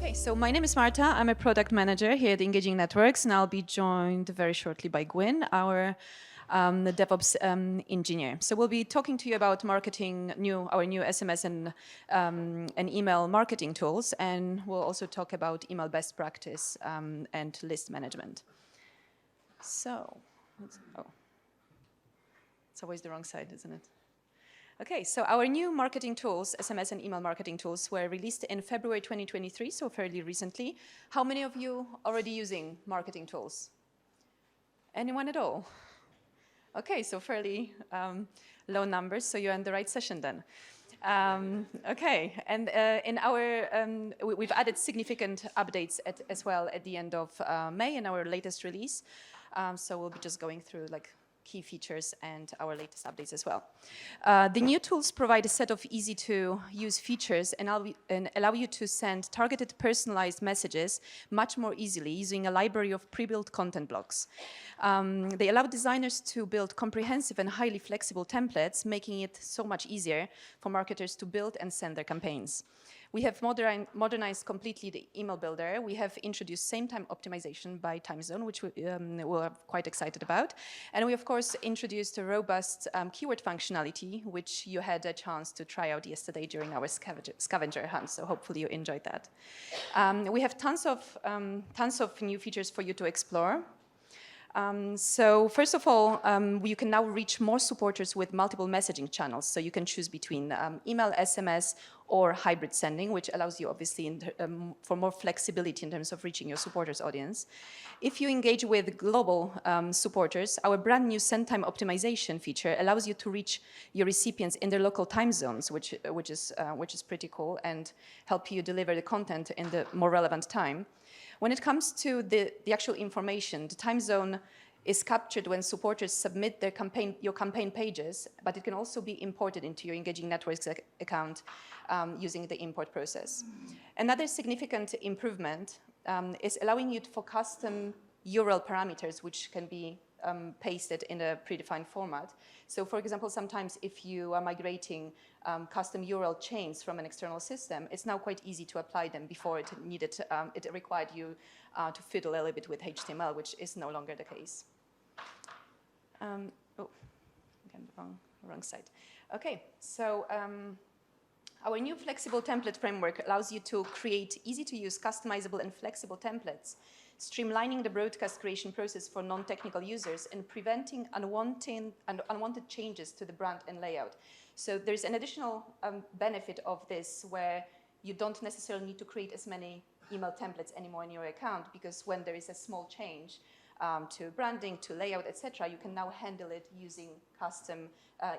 Okay, so my name is Marta. I'm a product manager here at Engaging Networks, and I'll be joined very shortly by Gwyn, our the DevOps engineer. So we'll be talking to you about marketing, our new SMS and email marketing tools, and we'll also talk about email best practice and list management. So, it's always the wrong side, isn't it? Okay, so our new marketing tools, SMS and email marketing tools, were released in February 2023, so fairly recently. How many of you already using marketing tools? Anyone at all? Okay, so fairly low numbers, so you're in the right session then. Okay, and we've added significant updates as well at the end of May in our latest release. So we'll be just going through like key features and our latest updates as well. The new tools provide a set of easy-to-use features and allow you to send targeted personalized messages much more easily using a library of pre-built content blocks. They allow designers to build comprehensive and highly flexible templates, making it so much easier for marketers to build and send their campaigns. We have modernized completely the email builder. We have introduced same-time optimization by time zone, which we're quite excited about. And we, of course, introduced a robust keyword functionality, which you had a chance to try out yesterday during our scavenger hunt. So hopefully you enjoyed that. We have tons of new features for you to explore. So first of all, you can now reach more supporters with multiple messaging channels. So you can choose between email, SMS, or hybrid sending, which allows you obviously for more flexibility in terms of reaching your supporters audience. If you engage with global supporters, our brand new send time optimization feature allows you to reach your recipients in their local time zones, which is pretty cool, and help you deliver the content in the more relevant time. When it comes to the actual information, the time zone is captured when supporters submit your campaign pages, but it can also be imported into your Engaging Networks account using the import process. Another significant improvement is allowing you for custom URL parameters, which can be pasted in a predefined format. So for example, sometimes if you are migrating custom URL chains from an external system, it's now quite easy to apply them. Before it required you to fiddle a little bit with HTML, which is no longer the case. Again, wrong side. Okay, so our new flexible template framework allows you to create easy-to-use, customizable, and flexible templates, streamlining the broadcast creation process for non-technical users and preventing unwanted changes to the brand and layout. So there's an additional benefit of this where you don't necessarily need to create as many email templates anymore in your account, because when there is a small change to branding, to layout, etc., you can now handle it using custom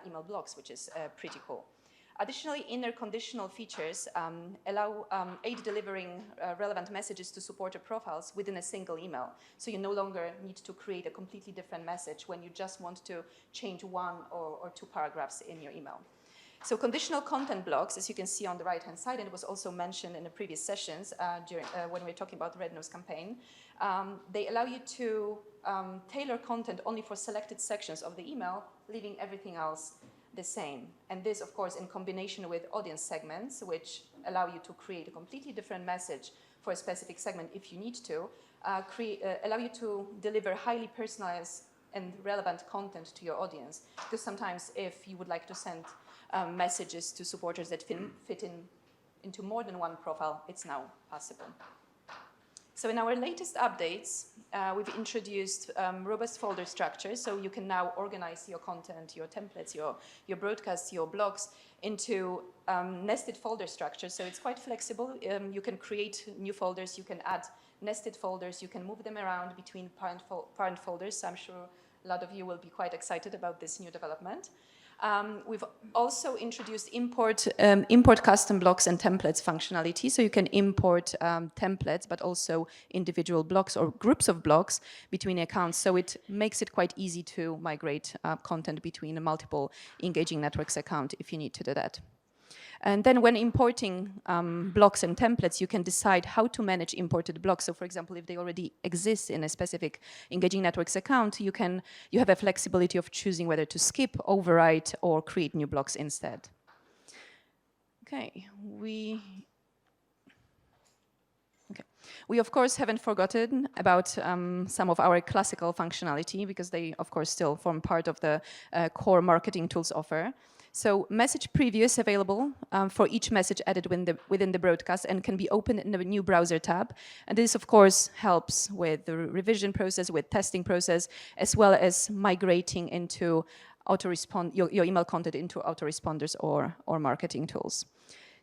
email blocks, which is pretty cool. Additionally, inner conditional features aid delivering relevant messages to supporter profiles within a single email. So you no longer need to create a completely different message when you just want to change one or two paragraphs in your email. So conditional content blocks, as you can see on the right-hand side, and it was also mentioned in the previous sessions when we were talking about the Red Nose campaign, they allow you to tailor content only for selected sections of the email, leaving everything else the same. And this, of course, in combination with audience segments, which allow you to create a completely different message for a specific segment if you need to, allow you to deliver highly personalized and relevant content to your audience. Because sometimes if you would like to send messages to supporters that fit into more than one profile, it's now possible. So in our latest updates, we've introduced robust folder structures, so you can now organize your content, your templates, your broadcasts, your blogs into nested folder structures. So it's quite flexible. You can create new folders, you can add nested folders, you can move them around between parent folders. So I'm sure a lot of you will be quite excited about this new development. We've also introduced import custom blocks and templates functionality, so you can import templates, but also individual blocks or groups of blocks between accounts. So it makes it quite easy to migrate content between multiple Engaging Networks accounts if you need to do that. And then when importing blocks and templates, you can decide how to manage imported blocks. So for example, if they already exist in a specific Engaging Networks account, you have a flexibility of choosing whether to skip, overwrite, or create new blocks instead. Okay, We, of course, haven't forgotten about some of our classical functionality because they, of course, still form part of the core marketing tools offer. So message preview is available for each message added within the broadcast and can be opened in the new browser tab. And this, of course, helps with the revision process, with testing process, as well as migrating into your email content into autoresponders or marketing tools.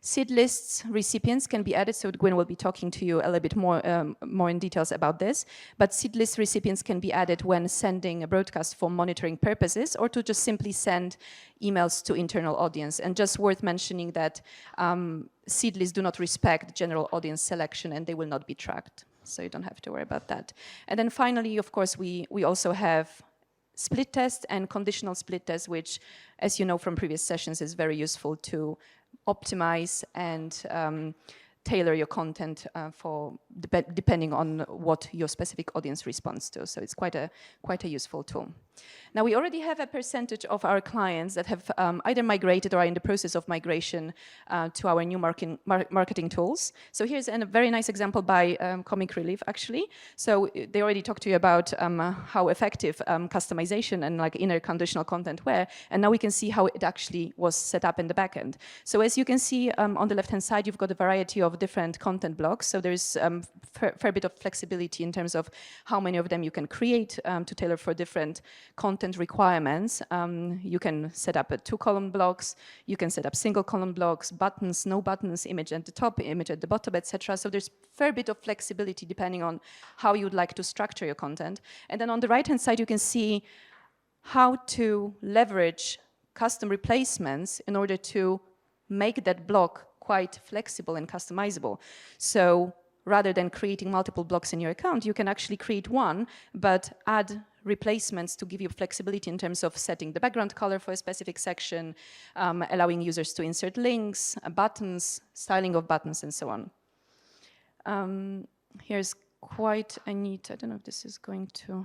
Seed lists recipients can be added, so Gwen will be talking to you a little bit more in details about this. But seed list recipients can be added when sending a broadcast for monitoring purposes or to just simply send emails to internal audience. And just worth mentioning that seed lists do not respect general audience selection and they will not be tracked. So you don't have to worry about that. And then finally, of course, we also have split test and conditional split test, which, as you know from previous sessions, is very useful to optimize and tailor your content depending on what your specific audience responds to. So it's quite a useful tool. Now, we already have a percentage of our clients that have either migrated or are in the process of migration to our new marketing tools. So here's a very nice example by Comic Relief, actually. So they already talked to you about how effective customization and like inner conditional content were, and now we can see how it actually was set up in the backend. So as you can see on the left-hand side, you've got a variety of different content blocks. So there's fair bit of flexibility in terms of how many of them you can create to tailor for different content requirements. You can set up 2-column blocks, you can set up single-column blocks, buttons, no buttons, image at the top, image at the bottom, etc. So there's fair bit of flexibility depending on how you'd like to structure your content. And then on the right-hand side, you can see how to leverage custom replacements in order to make that block quite flexible and customizable. So rather than creating multiple blocks in your account, you can actually create one, but add replacements to give you flexibility in terms of setting the background color for a specific section, allowing users to insert links, buttons, styling of buttons, and so on. Here's quite a neat, I don't know if this is going to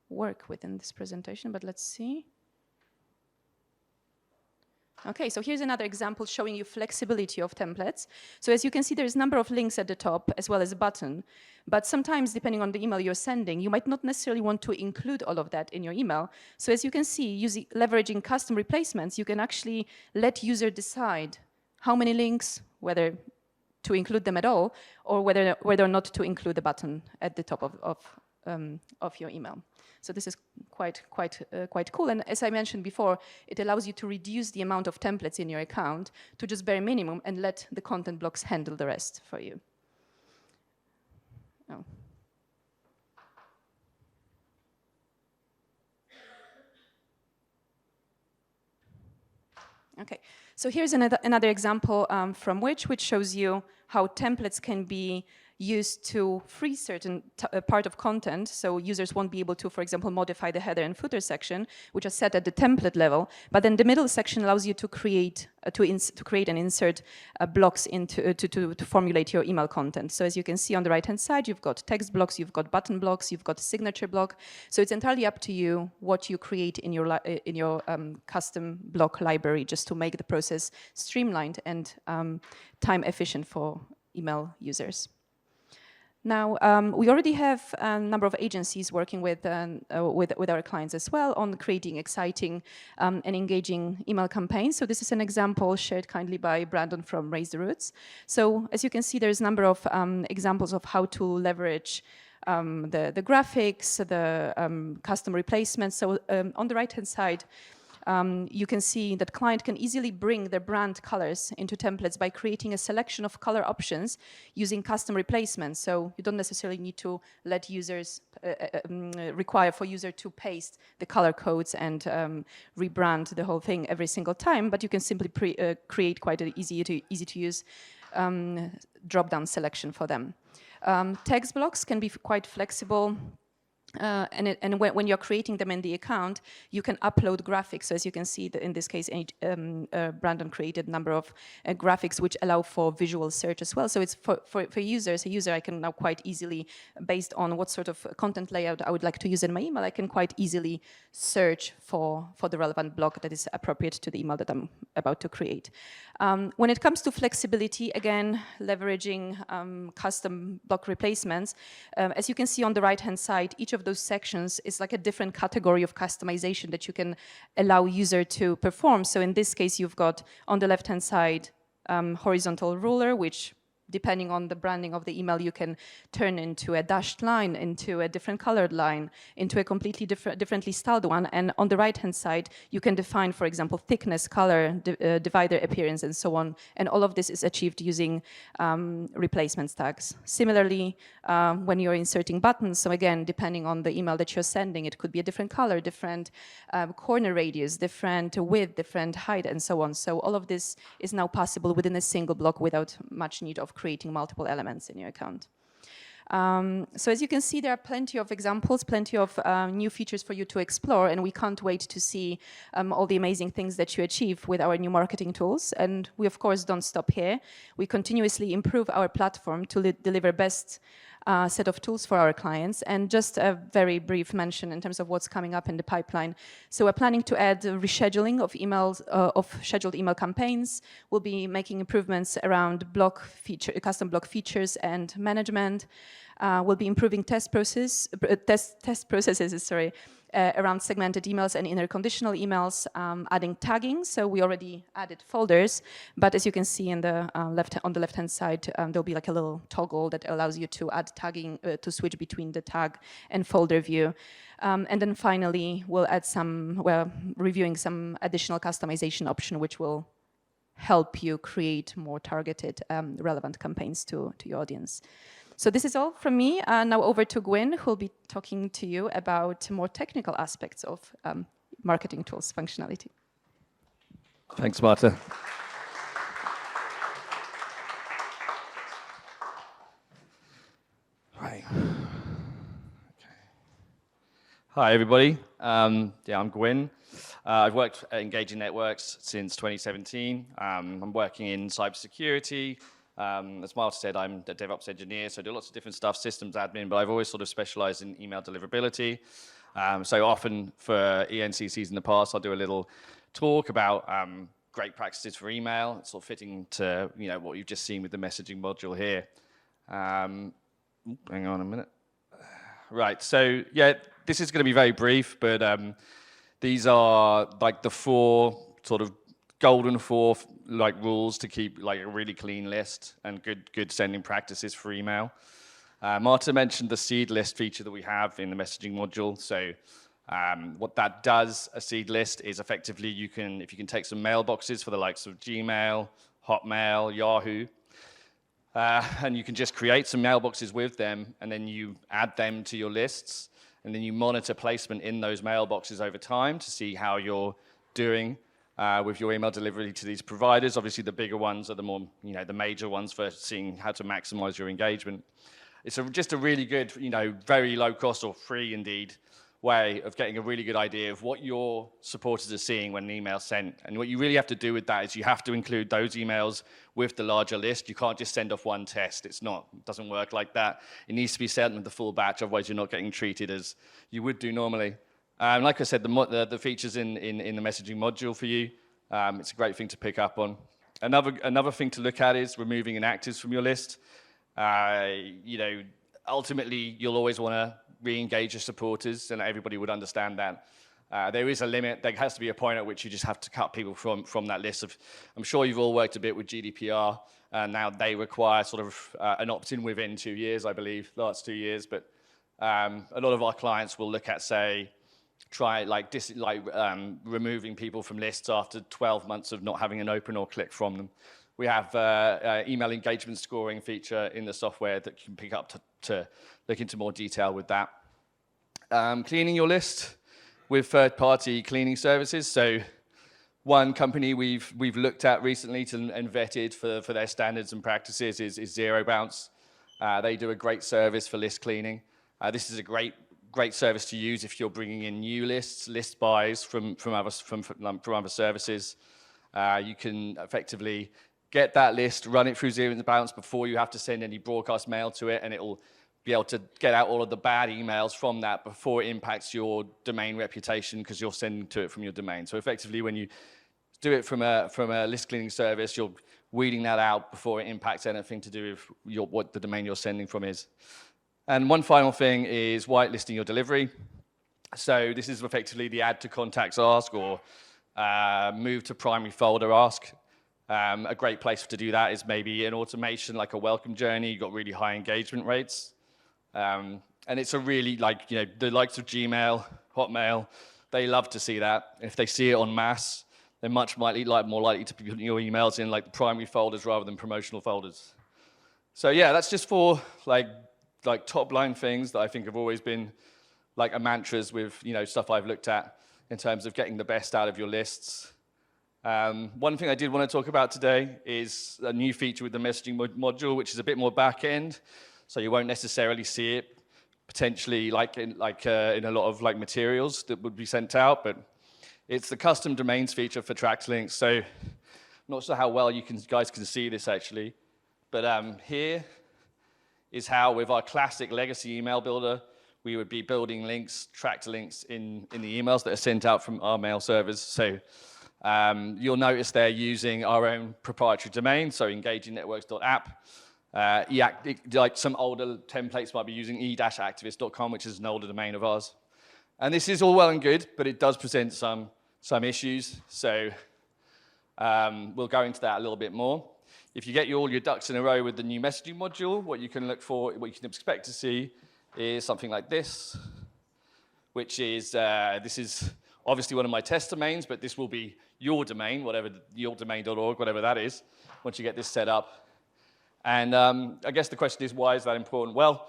work within this presentation, but let's see. Okay, so here's another example showing you flexibility of templates. So as you can see, there's a number of links at the top as well as a button. But sometimes, depending on the email you're sending, you might not necessarily want to include all of that in your email. So as you can see, leveraging custom replacements, you can actually let user decide how many links, whether to include them at all, or whether or not to include the button at the top of your email. So this is quite cool. And as I mentioned before, it allows you to reduce the amount of templates in your account to just bare minimum and let the content blocks handle the rest for you. Oh. Okay, so here's another example from which shows you how templates can be used to free certain part of content, so users won't be able to, for example, modify the header and footer section, which are set at the template level. But then the middle section allows you to create and insert blocks to formulate your email content. So as you can see on the right-hand side, you've got text blocks, you've got button blocks, you've got a signature block. So it's entirely up to you what you create in your custom block library, just to make the process streamlined and time efficient for email users. Now, we already have a number of agencies working with our clients as well on creating exciting and engaging email campaigns. So this is an example shared kindly by Brandon from Raise the Roots. So as you can see, there's a number of examples of how to leverage the graphics, the custom replacements. So on the right-hand side, you can see that client can easily bring their brand colors into templates by creating a selection of color options using custom replacements. So you don't necessarily need to let users require for user to paste the color codes and rebrand the whole thing every single time, but you can simply create quite an easy to use drop-down selection for them. Text blocks can be quite flexible. And when you're creating them in the account, you can upload graphics. So as you can see, in this case, Brandon created a number of graphics which allow for visual search as well. So it's for users. A user, I can now quite easily, based on what sort of content layout I would like to use in my email, I can quite easily search for the relevant block that is appropriate to the email that I'm about to create. When it comes to flexibility, again, leveraging custom block replacements, as you can see on the right-hand side, each of those sections is like a different category of customization that you can allow user to perform. So in this case, you've got on the left-hand side, horizontal ruler, which depending on the branding of the email, you can turn into a dashed line, into a different colored line, into a completely differently styled one. And on the right-hand side, you can define, for example, thickness, color, divider appearance, and so on. And all of this is achieved using replacements tags. Similarly, when you're inserting buttons, so again, depending on the email that you're sending, it could be a different color, different corner radius, different width, different height, and so on. So all of this is now possible within a single block without much need of creating multiple elements in your account. So as you can see, there are plenty of examples, plenty of new features for you to explore, and we can't wait to see all the amazing things that you achieve with our new marketing tools. And we, of course, don't stop here. We continuously improve our platform to deliver best set of tools for our clients. And just a very brief mention in terms of what's coming up in the pipeline. So we're planning to add rescheduling of emails, of scheduled email campaigns. We'll be making improvements around custom block features and management. We'll be improving test processes around segmented emails and inner conditional emails, adding tagging. So we already added folders, but as you can see on the left-hand side, there'll be like a little toggle that allows you to add tagging to switch between the tag and folder view. And then finally, we're reviewing some additional customization option, which will help you create more targeted, relevant campaigns to your audience. So this is all from me. Now over to Gwyn, who will be talking to you about more technical aspects of marketing tools functionality. Thanks, Marta. Right. Okay. Hi, everybody. I'm Gwyn. I've worked at Engaging Networks since 2017. I'm working in cybersecurity. As Marta said, I'm a DevOps engineer, so I do lots of different stuff, systems admin, but I've always sort of specialized in email deliverability. So often for ENCCs in the past, I'll do a little talk about great practices for email, sort of fitting to what you've just seen with the messaging module here. Hang on a minute. Right, so yeah, this is going to be very brief, but these are like the golden four rules to keep like a really clean list and good sending practices for email. Marta mentioned the seed list feature that we have in the messaging module. So what that does, a seed list, is effectively if you can take some mailboxes for the likes of Gmail, Hotmail, Yahoo, and you can just create some mailboxes with them, and then you add them to your lists, and then you monitor placement in those mailboxes over time to see how you're doing with your email delivery to these providers. Obviously, the bigger ones are the more, the major ones for seeing how to maximize your engagement. It's just a really good, very low cost or free indeed way of getting a really good idea of what your supporters are seeing when an email's sent. And what you really have to do with that is you have to include those emails with the larger list. You can't just send off one test. It doesn't work like that. It needs to be sent with the full batch, otherwise you're not getting treated as you would do normally. Like I said, the features in the messaging module for you, it's a great thing to pick up on. Another thing to look at is removing inactives from your list. Ultimately, you'll always want to re-engage your supporters, and everybody would understand that. There is a limit. There has to be a point at which you just have to cut people from that list. I'm sure you've all worked a bit with GDPR, and now they require sort of an opt-in within 2 years, I believe, last 2 years. But a lot of our clients will look at, say, removing people from lists after 12 months of not having an open or click from them. We have email engagement scoring feature in the software that can pick up to look into more detail with that. Cleaning your list with third-party cleaning services. So one company we've looked at recently and vetted for their standards and practices is Zero Bounce. They do a great service for list cleaning. This is a great great service to use if you're bringing in new lists, list buys from other services. You can effectively get that list, run it through zero bounce before you have to send any broadcast mail to it, and it'll be able to get out all of the bad emails from that before it impacts your domain reputation because you're sending to it from your domain. So effectively, when you do it from a list cleaning service, you're weeding that out before it impacts anything to do with what the domain you're sending from is. And one final thing is whitelisting your delivery. So this is effectively the add to contacts ask or move to primary folder ask. A great place to do that is maybe an automation like a welcome journey. You've got really high engagement rates. And it's a really, the likes of Gmail, Hotmail, they love to see that. If they see it en masse, they're much more likely to put your emails in like the primary folders rather than promotional folders. So yeah, that's just for like top line things that I think have always been like a mantras with stuff I've looked at in terms of getting the best out of your lists. One thing I did want to talk about today is a new feature with the messaging module, which is a bit more back end, so you won't necessarily see it potentially in a lot of materials that would be sent out, but it's the custom domains feature for tracked links. So I'm not sure how well guys can see this actually, but here is how with our classic legacy email builder, we would be building links, tracked links in the emails that are sent out from our mail servers. So you'll notice they're using our own proprietary domain, so engagingnetworks.app. Like some older templates might be using e-activist.com, which is an older domain of ours. And this is all well and good, but it does present some issues. So we'll go into that a little bit more. If you get all your ducks in a row with the new messaging module, what you can expect to see is something like this, which is, this is obviously one of my test domains, but this will be your domain, yourdomain.org, whatever that is, once you get this set up. And I guess the question is, why is that important? Well,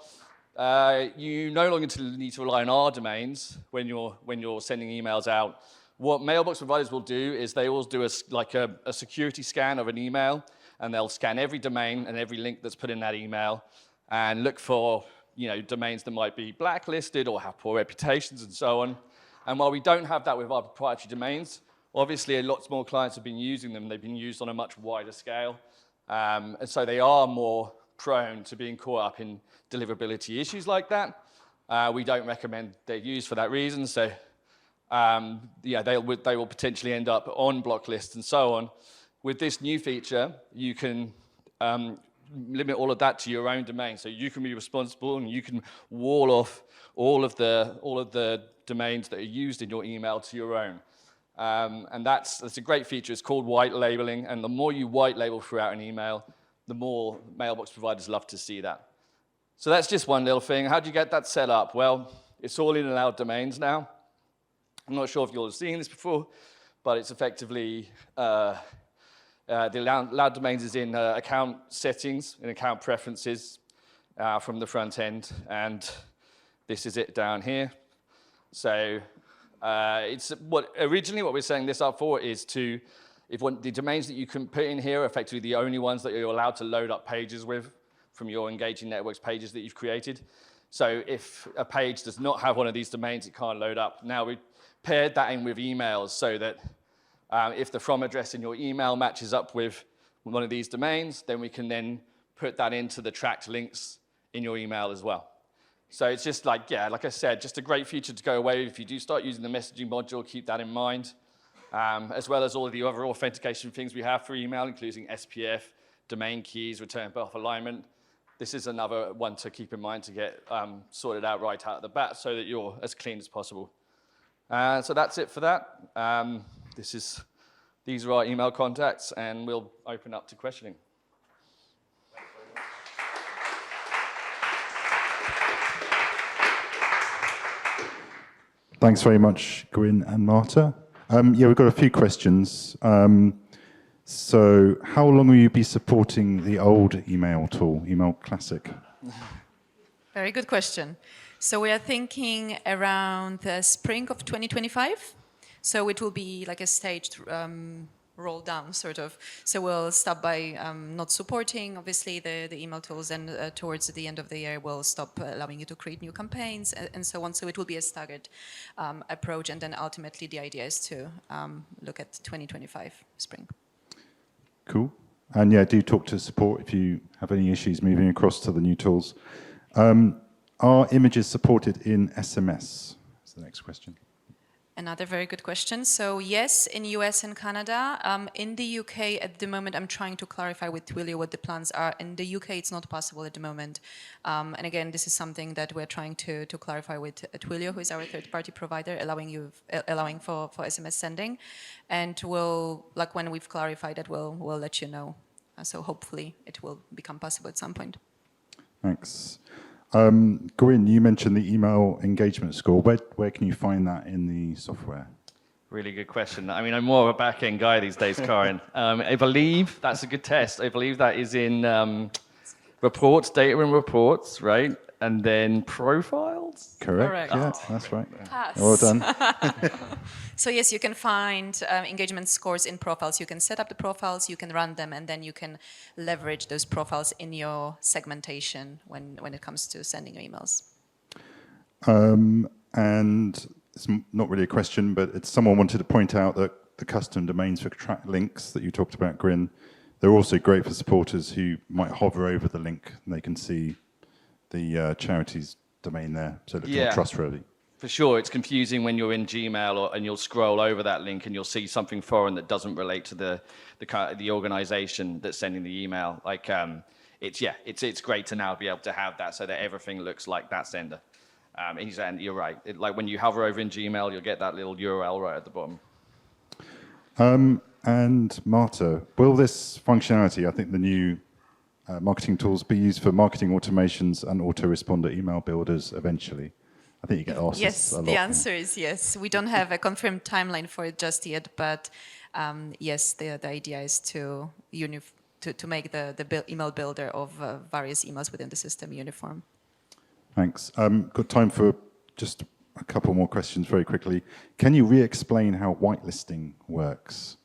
you no longer need to rely on our domains when you're sending emails out. What mailbox providers will do is they always do a security scan of an email, and they'll scan every domain and every link that's put in that email and look for domains that might be blacklisted or have poor reputations and so on. And while we don't have that with our proprietary domains, obviously a lot more clients have been using them. They've been used on a much wider scale. And so they are more prone to being caught up in deliverability issues like that. We don't recommend they're used for that reason. So they will potentially end up on block lists and so on. With this new feature, you can limit all of that to your own domain. So you can be responsible and you can wall off all of the domains that are used in your email to your own. And that's a great feature. It's called white labeling. And the more you white label throughout an email, the more mailbox providers love to see that. So that's just one little thing. How do you get that set up? Well, it's all in allowed domains now. I'm not sure if you've seen this before, but it's effectively the allowed domains is in account settings, in account preferences from the front end, and this is it down here. So it's originally what we're setting this up for is the domains that you can put in here are effectively the only ones that you're allowed to load up pages with from your engaging networks pages that you've created. So if a page does not have one of these domains, it can't load up. Now we paired that in with emails so that if the from address in your email matches up with one of these domains, then we can then put that into the tracked links in your email as well. So it's just like I said, just a great feature to go away with. If you do start using the messaging module, keep that in mind, as well as all of the other authentication things we have for email, including SPF, domain keys, return path alignment. This is another one to keep in mind to get sorted out right out of the bat so that you're as clean as possible. So that's it for that. These are our email contacts, and we'll open up to questioning. Thanks very much, Gwyn and Marta. We've got a few questions. So how long will you be supporting the old email tool, Email Classic? Very good question. So we are thinking around the spring of 2025. So it will be like a staged roll down, sort of. So we'll stop by not supporting, obviously, the email tools, and towards the end of the year, we'll stop allowing you to create new campaigns and so on. So it will be a staggered approach, and then ultimately the idea is to look at 2025 spring. Cool. And yeah, do talk to support if you have any issues moving across to the new tools. Are images supported in SMS? That's the next question. Another very good question. So yes, in US and Canada. In the UK at the moment, I'm trying to clarify with Twilio what the plans are. In the UK, it's not possible at the moment. And again, this is something that we're trying to clarify with Twilio, who is our third-party provider, allowing for SMS sending. And we'll, like when we've clarified that, we'll let you know. So hopefully it will become possible at some point. Thanks. Gwyn, you mentioned the email engagement score. Where can you find that in the software? Really good question. I mean, I'm more of a back-end guy these days, Karen. I believe that's a good test. I believe that is in reports, data and reports, right? And then profiles? Correct. Yeah, that's right. Pass. Well done. So yes, you can find engagement scores in profiles. You can set up the profiles, you can run them, and then you can leverage those profiles in your segmentation when it comes to sending emails. And it's not really a question, but someone wanted to point out that the custom domains for track links that you talked about, Gwyn, they're also great for supporters who might hover over the link and they can see the charity's domain there, so it's more trustworthy. For sure, it's confusing when you're in Gmail and you'll scroll over that link and you'll see something foreign that doesn't relate to the organization that's sending the email. Like, it's great to now be able to have that so that everything looks like that sender. And you're right. Like when you hover over in Gmail, you'll get that little URL right at the bottom. And Marta, will this functionality, I think the new marketing tools, be used for marketing automations and autoresponder email builders eventually? I think you get asked yes, a lot. The answer is yes. We don't have a confirmed timeline for it just yet, but yes, the idea is to make the email builder of various emails within the system uniform. Thanks. Got time for just a couple more questions very quickly. Can you re-explain how whitelisting works?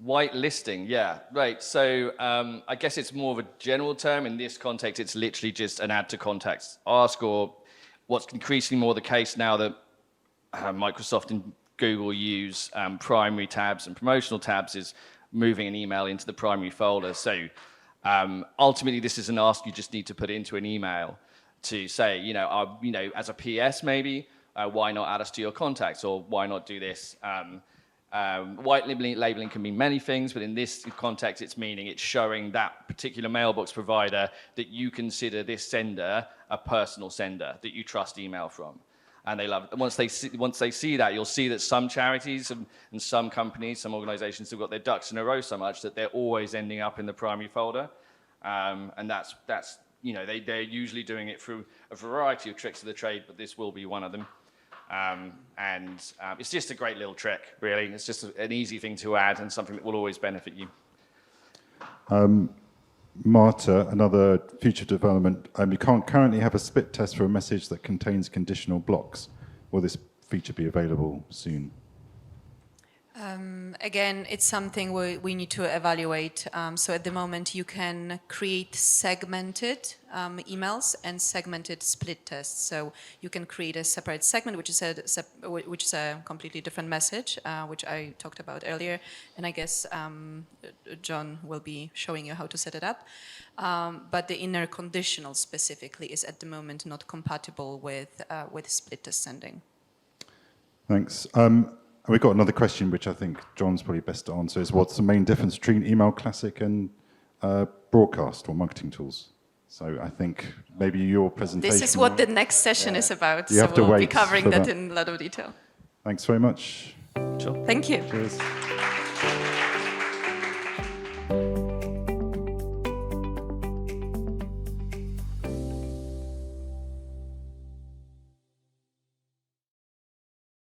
Whitelisting, yeah, right. So I guess it's more of a general term. In this context, it's literally just an add to contacts ask, or what's increasingly more the case now that Microsoft and Google use primary tabs and promotional tabs is moving an email into the primary folder. So ultimately, this is an ask you just need to put into an email to say, as a PS maybe, why not add us to your contacts, or why not do this? White labeling can mean many things, but in this context, it's showing that particular mailbox provider that you consider this sender a personal sender that you trust email from, and they love it. And once they see that, you'll see that some charities and some companies, some organizations have got their ducks in a row so much that they're always ending up in the primary folder, and that's they're usually doing it through a variety of tricks of the trade, but this will be one of them. It's just a great little trick, really. It's just an easy thing to add and something that will always benefit you. Marta, another future development. You can't currently have a split test for a message that contains conditional blocks. Will this feature be available soon? Again, it's something we need to evaluate. So at the moment, you can create segmented emails and segmented split tests. So you can create a separate segment, which is a completely different message, which I talked about earlier. And I guess John will be showing you how to set it up. But the inner conditional specifically is at the moment not compatible with split test sending. Thanks. We've got another question, which I think John's probably best to answer, is what's the main difference between Email Classic and broadcast or marketing tools? So I think maybe your presentation... This is what the next session is about, so we'll be covering that in a lot of detail. Thanks very much. Sure. Thank you. Cheers.